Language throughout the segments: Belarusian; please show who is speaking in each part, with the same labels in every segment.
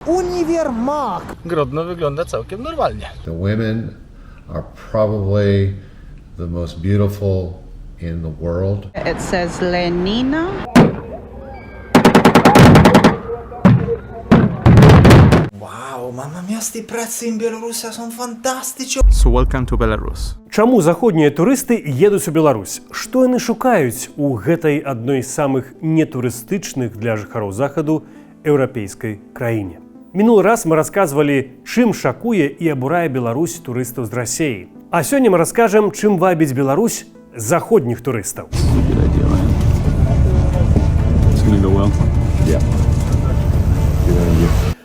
Speaker 1: Uniwermag!
Speaker 2: Grodno wygląda całkiem normalnie.
Speaker 3: The women are probably the most beautiful in the world.
Speaker 4: It says Lenina.
Speaker 1: Вау, мама, месты працы in Беларуси są fantastyczne.
Speaker 5: So welcome to Belarus.
Speaker 6: Чаму заходнія турысты едуць у Беларусь? Што яны шукаюць у гэтай адной з самых нетурыстычных для жыхароў захаду еўрапейскай краіне? Мінулы раз мы расказвалі, чым шакуе і абурае Беларусь турыстаў з Расіі. А сёння мы раскажам, чым вабіць Беларусь заходніх турыстаў.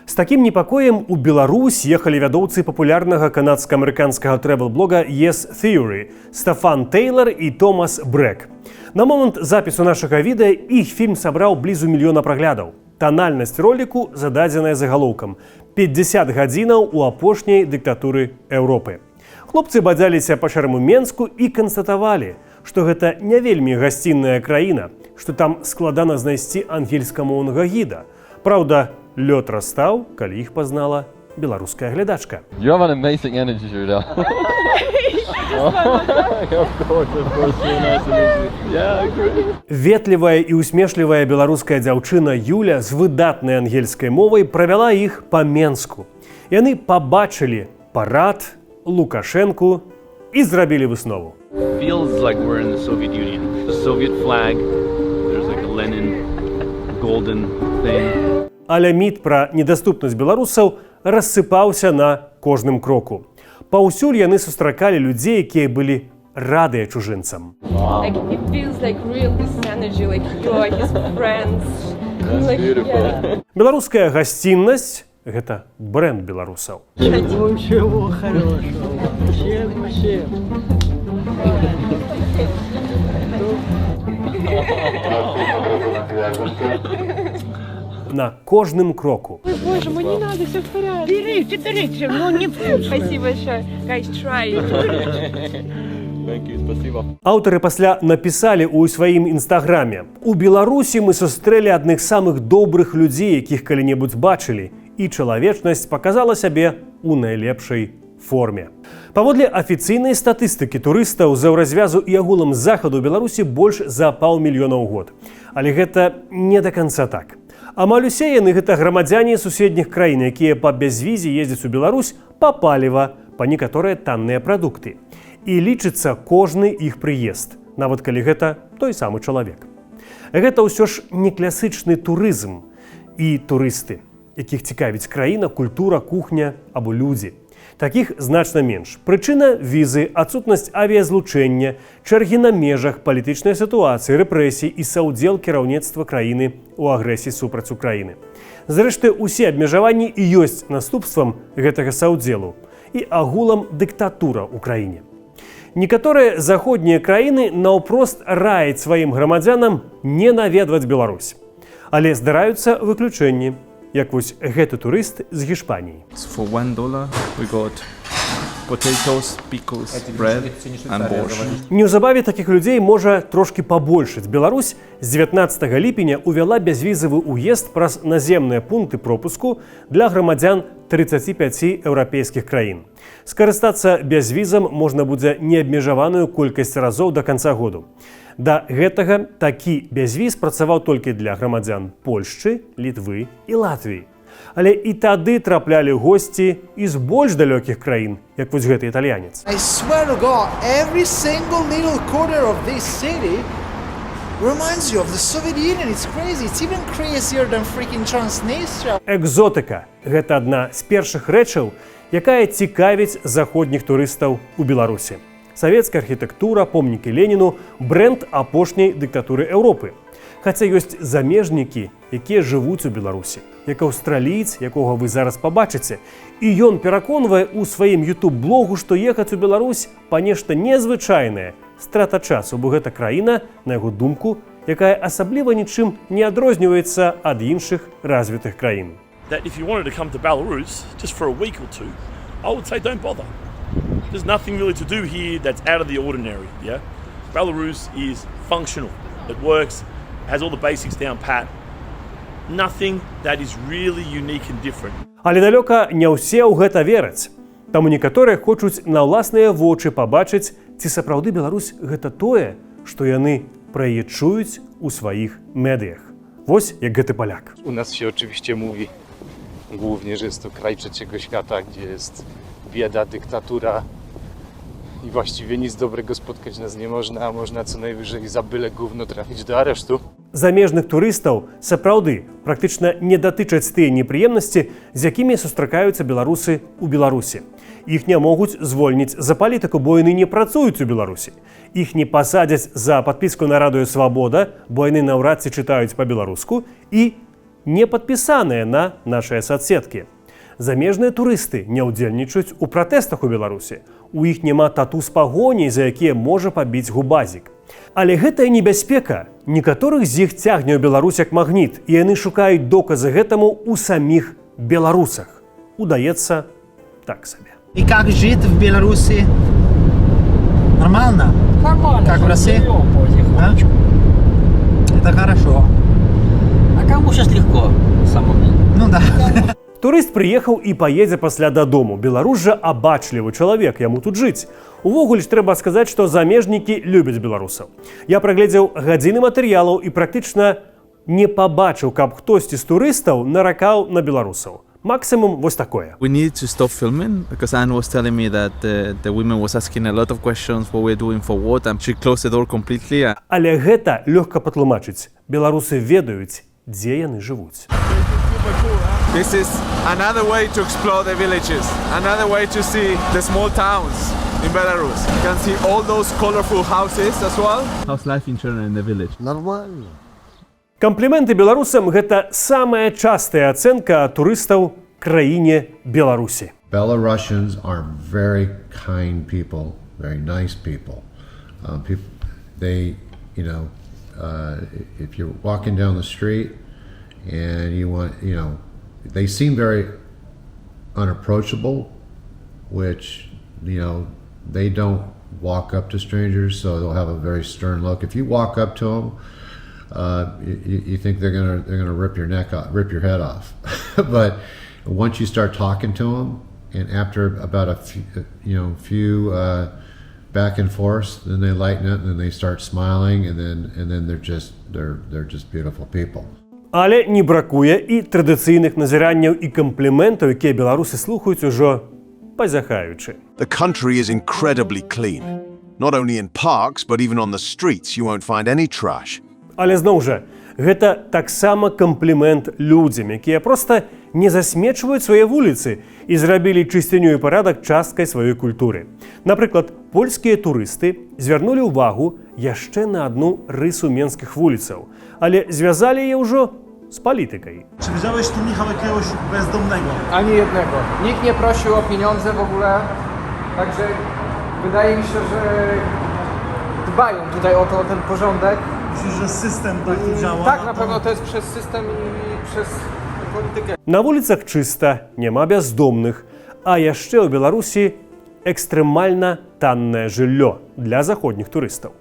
Speaker 6: З такім непакоем у Беларусь ехалі вядоўцы папулярнага канадска-амерыканскага трэвел-блога Yes Theory Стефан Тейлор і Томас Брэк. На момант запісу нашага відэа іх фільм сабраў блізу мільёна праглядаў. Танальнасць роліку зададзеная загалоўкам 50 гадзінаў у апошняй дыктатуры Еўропы. Хлопцы бадзяліся па шэрому Менску і канстатавалі, што гэта не вельмі гасцінная краіна, што там складана знайсці ангельскамоўнага гіда. Праўда, лёд растаў, калі іх пазнала беларуская глядачка.
Speaker 7: You have an amazing energy, Julia. Of course, so nice to meet you. Yeah, I agree.
Speaker 6: Ветлівая і усмешлівая беларуская дзяўчына Юля з выдатнай ангельскай мовай правяла іх па Менску. Яны пабачылі парад, Лукашэнку і зрабілі выснову.
Speaker 8: Feels like we're in the Soviet Union. The Soviet flag, there's like a Lenin golden thing.
Speaker 6: Але міт пра недаступнасць беларусаў рассыпаўся на кожным кроку. Паўсюль яны сустракалі людзей, якія былі радыя чужынцам.
Speaker 9: Like it feels like real this energy, like you are his friends. Like, yeah.
Speaker 6: Беларуская гасціннасць – гэта брэнд беларусаў.
Speaker 10: Ничего хорошего. Чем?
Speaker 6: На кожным кроку.
Speaker 9: Ой, боже мой, не надо, все в порядке.
Speaker 10: Берите, но не вкусно.
Speaker 9: Спасибо большое. Guys, try.
Speaker 7: Thank you, спасибо.
Speaker 6: Аўтары пасля напісалі ў сваім інстаграме: «У Беларусі мы сустрэлі адных з самых добрых людзей, якіх калі-небудзь бачылі, і чалавечнасць паказала сябе ў найлепшай форме». Паводле афіцыйнай статыстыкі турыстаў з еўразвязу і агулам з захаду Беларусі больш за 500 000 у год. Але гэта не да канца так. Амаль усе яны гэта грамадзяне суседніх краін, якія па бязвізе ездзяць у Беларусь па паліва, па некаторыя танныя прадукты. І лічыцца кожны іх прыезд, нават калі гэта той самы чалавек. Гэта ўсё ж не класычны турызм і турысты, якіх цікавіць краіна, культура, кухня або людзі. Такіх значна менш. Прычына – візы, адсутнасць авіязлучэння, чэргі на межах, палітычнай сітуацыі, рэпрэсій і саўдзел кіраўніцтва краіны ў агрэсіі супраць Украіны. Зрэшты, усе абмежаванні і ёсць наступствам гэтага саўдзелу і агулам дыктатура ў краіне. Некаторыя заходнія краіны наўпрост раяць сваім грамадзянам не наведваць Беларусь. Але здараюцца выключэнні, як вось гэты турыст з Гішпаніі.
Speaker 5: For $1 we got potatoes, pickles, bread and borscht.
Speaker 6: Неўзабаве такіх людзей можа трошкі пабольшаць. Беларусь з 19 ліпеня увяла бязвізавы ўезд праз наземныя пункты пропуску для грамадзян 35 еўрапейскіх краін. Скарыстацца бязвізам можна будзе неабмежаваную колькасць разоў да канца году. Да гэтага такі бязвіз працаваў толькі для грамадзян Польшчы, Літвы і Латвіі. Але і тады траплялі госці з больш далёкіх краін, як вось гэты італьянец.
Speaker 1: I swear to God, every single little corner of this city reminds you of the Soviet Union. It's crazy. It's even crazier than freaking Transnistria.
Speaker 6: Экзотыка – гэта адна з першых рэчаў, якая цікавіць заходніх турыстаў у Беларусі. Савецкая архітэктура, помнікі Леніну – брэнд апошняй дыктатуры Еўропы. Хаця ёсць замежнікі, якія жывуць у Беларусі, як аўстраліец, якога вы зараз пабачыце. І ён пераконвае ў сваім YouTube-блогу, што ехаць у Беларусь па нешта незвычайнае, страта часу, бо гэта краіна, на яго думку, якая асабліва нічым не адрозніваецца ад іншых развітых краін.
Speaker 11: That if you wanted to come to Belarus just for a week or two, I would say don't bother. There's nothing really to do here that's out of the ordinary, yeah? Belarus is functional. It works, has all the basics down pat. nothing that is really unique and different.
Speaker 6: Але далёка не ўсе ў гэта вераць. Таму некаторыя хочуць на ўласныя вочы пабачыць, ці сапраўды Беларусь гэта тое, што яны пра яе чуюць у сваich медыях. Вось jak гэты паляк.
Speaker 2: U nas się oczywiście mówi głównie, że jest to kraj trzeciego świata, gdzie jest bieda, dyktatura i właściwie nic dobrego spotkać nas nie można, a można co najwyżej za byle gówno trafić do aresztu.
Speaker 6: Замежных турыстаў сапраўды практычна не датычаць тыя непрыемнасці, з якімі сустракаюцца беларусы ў Беларусі. Іх не могуць звольніць за палітыку, бо яны не працуюць у Беларусі. Іх не пасадзяць за падпіску на радыё «Свабода», бо яны наўрад ці чытаюць па-беларуску і не падпісаныя на нашыя соцсеткі. Замежныя турысты не ўдзельнічаюць у пратэстах у Беларусі. У іх няма тату з пагоняй, за якія можа пабіць губазік. Але гэтая небяспека некаторых з іх цягне ў Беларусь як магніт, і яны шукаюць доказы гэтаму ў саміх беларусах. Удаецца так сабе.
Speaker 1: И как жить в Беларуси? Нормально?
Speaker 10: Нормально.
Speaker 1: Как в России? Да? Это хорошо.
Speaker 10: А кому сейчас легко? Самому.
Speaker 1: Ну да.
Speaker 6: Турыст прыехаў і паедзе пасля дадому. Беларус жа абачлівы чалавек, яму тут жыць. Увогуле ж трэба сказаць, што замежнікі любяць беларусаў. Я прагледзеў гадзіны матэрыялаў і практычна не пабачыў, каб хтосьці з турыстаў наракаў на беларусаў. Максимум вось такое.
Speaker 5: We need to stop filming because Anne was telling me that the women was asking a lot of questions what we're doing for what, and she closed the door completely.
Speaker 6: Але гэта лёгка патлумачыць. Беларусы ведаюць, дзе яны жывуць.
Speaker 5: This is another way to explore the villages, another way to see the small towns in Belarus. You can see all those colorful houses as well. How's life in general in the village?
Speaker 3: Нормально.
Speaker 6: Кампліменты беларусам гэта самая частая ацэнка турыстаў краіне Беларусі.
Speaker 3: Belarusians are very kind people, very nice people. They, if you're walking down the street and you want, they seem very unapproachable, which, they don't walk up to strangers, so they'll have a very stern look. If you walk up to them, you think they're gonna rip your neck off, rip your head off. But once you start talking to them, and after about a few back and forth, then they lighten it, and then they start smiling, and then they're just beautiful people.
Speaker 6: Але не бракуе і традыцыйных назіранняў і кампліментаў, якія беларусы слухаюць ужо пазяхаючы.
Speaker 12: The country is incredibly clean. Not only in parks, but even on the streets you won't find any trash.
Speaker 6: Але зноў жа, гэта таксама камплімент людзям, якія проста не засмечваюць свае вуліцы і зрабілі чысціню і парадак часткай сваёй культуры. Напрыклад, польскія турысты звярнулі ўвагу яшчэ на адну рысу менскіх вуліцаў, ale związali je już z polityką.
Speaker 13: Czy widziałeś tu, Michał, jakiegoś bezdomnego?
Speaker 14: Ani jednego. Nikt nie prosił o pieniądze w ogóle, także wydaje mi się, że dbają tutaj o ten porządek.
Speaker 13: Myślisz, że system taki działa?
Speaker 14: Tak, na pewno to jest przez system i przez politykę.
Speaker 6: Na ulicach czysta, nie ma bezdomnych, a jeszcze w Białorusi ekstremalnie tanne жыллё dla zachodnich turystów.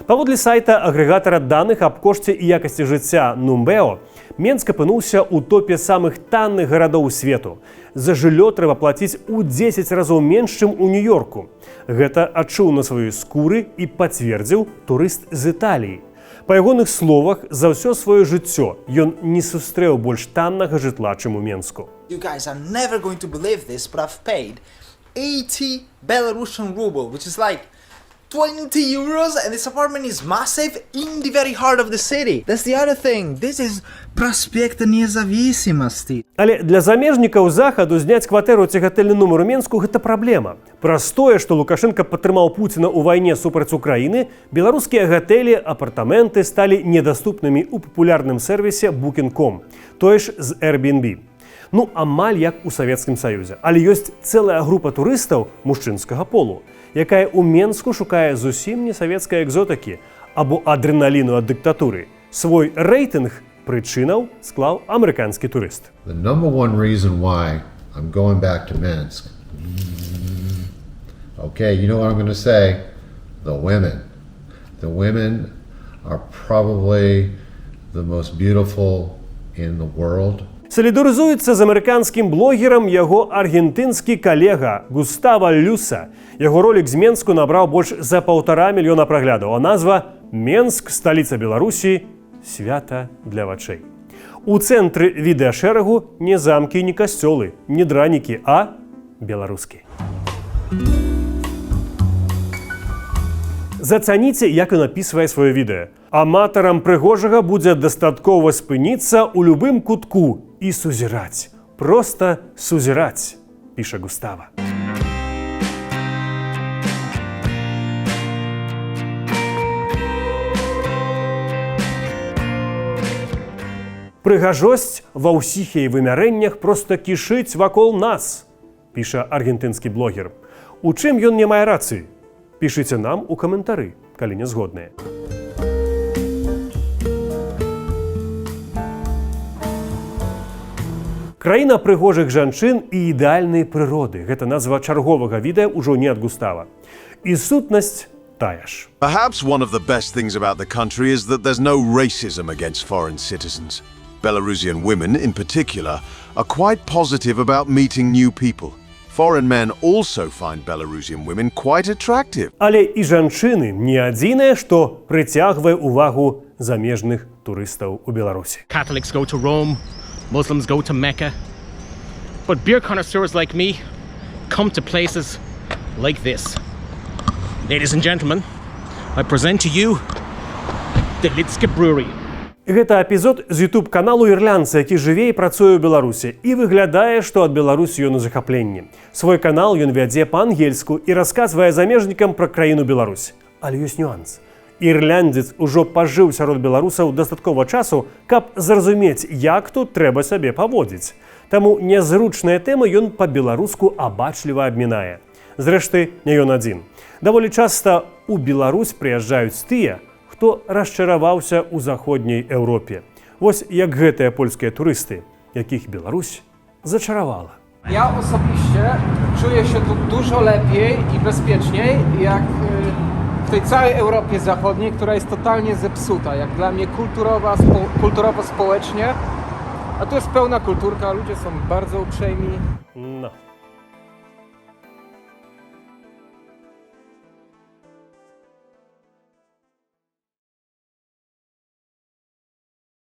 Speaker 6: Паводле сайта агрэгатара даных аб кошце і якасці жыцця Numbeo, Менск апынуўся ў топе самых танных гарадоў свету. За жыллё трэба плаціць у 10 разоў менш, чым у Нью-Йорку. Гэта адчуў на сваёй скуры і пацвердзіў турыст з Італіі. Па ягоных словах, за ўсё сваё жыццё ён не сустрэў больш таннага жытла, чым у Менску.
Speaker 1: You guys are never going to believe this, but I've paid 80 Belarusian ruble, which is like 20 euros, and this apartment is massive in the very heart of the city. That's the other thing. This is Prospekt Независимости.
Speaker 6: Але для замежнікаў захаду зняць кватэру ці гатэльны нумар у Менску гэта праблема. Праз тое, што Лукашенка падтрымаў Пуціна ў вайне супраць Украіны, беларускія гатэлі, апартаменты сталі недаступнымі ў папулярным сервісе Booking.com, тое ж з Airbnb. Ну, амаль як у Савецкім Саюзе. Але ёсць цэлая група турыстаў мужчынскага полу, якая ў Менску шукае зусім не савецкай экзотыкі або адрэналіну ад дыктатуры. Свой рэйтынг прычынаў склаў амерыканскі турыст.
Speaker 3: The number one reason why I'm going back to Minsk. Okay, you know what I'm going to say? The women. The women are probably the most beautiful in the world.
Speaker 6: Салідарызуецца з амерыканскім блогерам яго аргентынскі калега Густава Люса. Яго ролік з Менску набраў больш за 1,5 мільёна праглядаў, а назва «Менск, сталіца Беларусі, свята для вачэй». У цэнтры відэашэрагу не замкі, не касцёлы, не дранікі, а беларускі. Зацаніце, як ён апісвае сваё відэа. Аматарам прыгожага будзе дастаткова спыніцца ў любым кутку і сузіраць. Проста сузіраць, піша Густава. Прыгажосць ва ўсіх яе вымярэннях проста кішыць вакол нас, піша аргентынскі блогер. У чым ён не мае рацыі? Пішыце нам у каментары, калі не згодныя. Краіна прыгожых жанчын і ідэальнай прыроды. Гэта назва чарговага відэа ўжо не ад Густава. І сутнасць тая ж.
Speaker 12: Perhaps one of the best things about the country is that there's no racism against foreign citizens. Belarusian women, in particular, are quite positive about meeting new people. Foreign men also find Belarusian women quite attractive.
Speaker 6: Але і жанчыны не адзінае, што прыцягвае увагу замежных турыстаў у Беларусі.
Speaker 15: Catholics go to Rome, Muslims go to Mecca. But beer connoisseurs like me come to places like this. Ladies and gentlemen, I present to you the Litske Brewery.
Speaker 6: Гэта эпізод з YouTube-каналу ірландца, які жыве і працуе ў Беларусі. І выглядае, што ад Беларусі ён у захапленні. Свой канал ён вядзе па-ангельску і расказвае замежнікам пра краіну Беларусь. Але ёсць нюанс. Ірляндзец ужо пажыў сярод беларусаў дастаткова часу, каб зразумець, як тут трэба сябе паводзіць. Таму нязручныя тэмы ён па-беларуску абачліва абмінае. Зрэшты, не ён адзін. Даволі часта ў Беларусь прыязджаюць тыя, хто расчараваўся ў заходняй Еўропе. Вось як гэтыя польскія турысты, якіх Беларусь зачаравала.
Speaker 14: Ja osobiście czuję się tu dużo lepiej i bezpieczniej, jak w tej całej Europie Zachodniej, która jest totalnie zepsuta, jak dla mnie kulturowo-społecznie. A tu jest pełna kulturka, ludzie są bardzo uprzejmi.
Speaker 6: No.